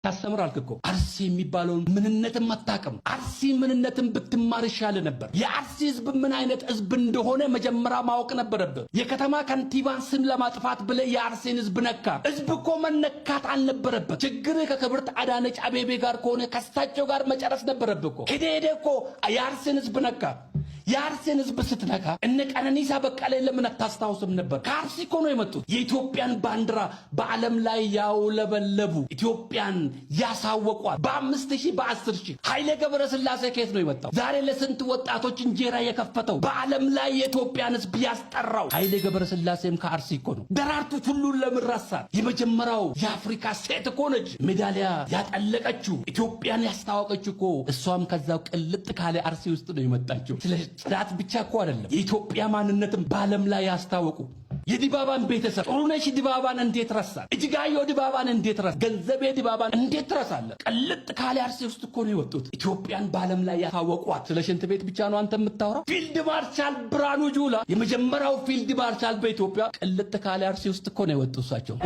ታስተምራል እኮ አርሲ የሚባለውን ምንነትን አታውቅም። አርሲ ምንነትን ብትማር ይሻል ነበር። የአርሲ ህዝብ ምን አይነት ህዝብ እንደሆነ መጀመሪያ ማወቅ ነበረብህ። የከተማ ከንቲባን ስም ለማጥፋት ብለህ የአርሲን ህዝብ ነካ። ህዝብ እኮ መነካት አልነበረበት። ችግር ከክብርት አዳነች አቤቤ ጋር ከሆነ ከሳቸው ጋር መጨረስ ነበረብህ እኮ። ሄደ እኮ የአርሲን ህዝብ ነካ። የአርሲን ህዝብ ስትነካ እነ ቀነኒሳ በቀለ ለምን አታስታውስም ነበር? ከአርሲ እኮ ነው የመጡት። የኢትዮጵያን ባንዲራ በዓለም ላይ ያውለበለቡ ኢትዮጵያን ያሳወቋት በ5000 በ10000 ኃይሌ ገብረስላሴ ከየት ነው የመጣው? ዛሬ ለስንት ወጣቶች እንጀራ የከፈተው በዓለም ላይ የኢትዮጵያን ህዝብ ያስጠራው ኃይሌ ገብረስላሴም ከአርሲ እኮ ነው። ደራርቱ ቱሉን ለምን ረሳት? የመጀመሪያው የአፍሪካ ሴት እኮ ነች። ሜዳሊያ ያጠለቀችው ኢትዮጵያን ያስታወቀችው እኮ እሷም ከዛው ቅልጥ ካለ አርሲ ውስጥ ነው የመጣችው። ጽዳት ብቻ እኮ አይደለም የኢትዮጵያ ማንነትን በዓለም ላይ ያስታወቁ። የዲባባን ቤተሰብ ጥሩነሽ ዲባባን እንዴት ረሳል? እጅጋዮ ዲባባን እንዴት ረሳል? ገንዘቤ ዲባባን እንዴት ረሳል? ቅልጥ ካለ አርሲ ውስጥ እኮ ነው የወጡት። ኢትዮጵያን በዓለም ላይ ያሳወቋት። ስለ ሽንት ቤት ብቻ ነው አንተ የምታወራው? ፊልድ ማርሻል ብርሃኑ ጁላ የመጀመሪያው ፊልድ ማርሻል በኢትዮጵያ ቅልጥ ካለ አርሲ ውስጥ እኮ ነው የወጡት እሳቸው።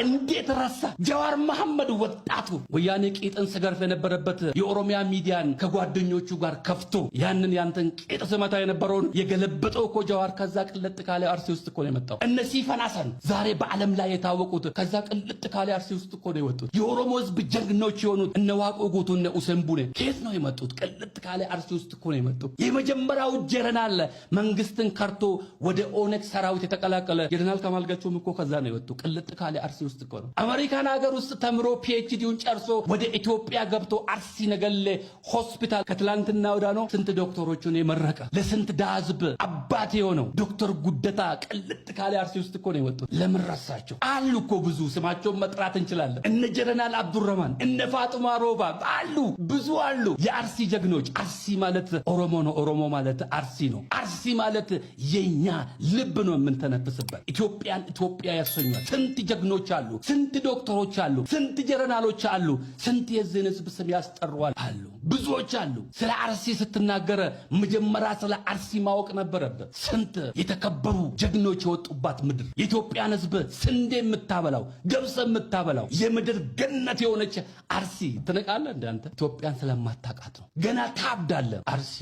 እንዴት ረሳ? ጀዋር መሐመድ ወጣቱ ወያኔ ቂጥን ስገርፍ የነበረበት የኦሮሚያ ሚዲያን ከጓደኞቹ ጋር ከፍቶ ያንን ያንተን ቂጥ ስመታ የነበረውን የገለበጠው እኮ ጀዋር ከዛ ቅልጥ ካለ አርሲ ውስጥ እኮ ነው የመጣው። እነ ሲፈናሰን ዛሬ በዓለም ላይ የታወቁት ከዛ ቅልጥ ካለ አርሲ ውስጥ እኮ ነው የወጡት። የኦሮሞ ህዝብ ጀግኖች የሆኑት እነ ዋቆ ጉቱ እነ ኡሴን ቡኔ ከየት ነው የመጡት? ቅልጥ ካለ አርሲ ውስጥ እኮ ነው የመጡት። የመጀመሪያው ጀነራል መንግስትን ከርቶ ወደ ኦነግ ሰራዊት የተቀላቀለ ጀነራል ከማል ገልቾም እኮ ከዛ ነው የወጡ። ቅልጥ ካለ አርሲ ውስጥ እኮ ነው። አሜሪካን ሀገር ውስጥ ተምሮ ፒኤችዲውን ጨርሶ ወደ ኢትዮጵያ ገብቶ አርሲ ነገሌ ሆስፒታል ከትላንትና ወዳ ነው ስንት ዶክተሮችን የመረቀ ለስንት ዳዝብ አባት የሆነው ዶክተር ጉደታ ቅልጥ ካለ አርሲ ውስጥ እኮ ነው የወጡት። ለምን ረሳቸው? አሉ እኮ ብዙ ስማቸውን መጥራት እንችላለን። እነ ጀነራል አብዱረህማን እነ ፋጡማ ሮባ አሉ፣ ብዙ አሉ የአርሲ ጀግኖች። አርሲ ማለት ኦሮሞ ነው፣ ኦሮሞ ማለት አርሲ ነው። አርሲ ማለት የኛ ልብ ነው የምንተነፍስበት። ኢትዮጵያን ኢትዮጵያ ያሰኛል። ስንት ጀግኖች አሉ፣ ስንት ዶክተሮች አሉ፣ ስንት ጀነራሎች አሉ፣ ስንት የዚህን ህዝብ ስም ያስጠሯል አሉ፣ ብዙዎች አሉ። ስለ አርሲ ስትናገረ መጀመሪያ ስለ አርሲ ማወቅ ነበረበት። ስንት የተከበሩ ጀግኖች የወጡባት ምድር፣ የኢትዮጵያን ህዝብ ስንዴ የምታበላው ገብስ የምታበላው የምድር ገነት የሆነች አርሲ ትነቃለህ እንደ አንተ? ኢትዮጵያን ስለማታውቃት ነው። ገና ታብዳለህ። አርሲ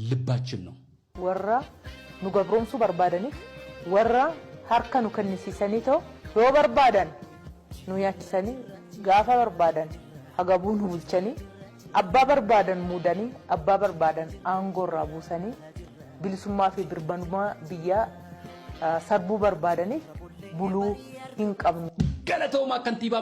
ልባችን ነው። ወራ ኑ ገብሮምሱ በርባደኒ ወራ ሀርከኑ ከንሲሰኒቶ ዮ በርባደን ኑ ያችሰኒ ጋፋ በርባደን አጋቡን ሁልቸኒ አባ በርባደን ሙደኒ አባ በርባደን አንጎራ ቡሰኒ ቢልሱማ ፊ ብርባኑማ ብያ ሰርቡ በርባደኒ ቡሉ ሂንቀብኑ ገለተውማ ከንቲባ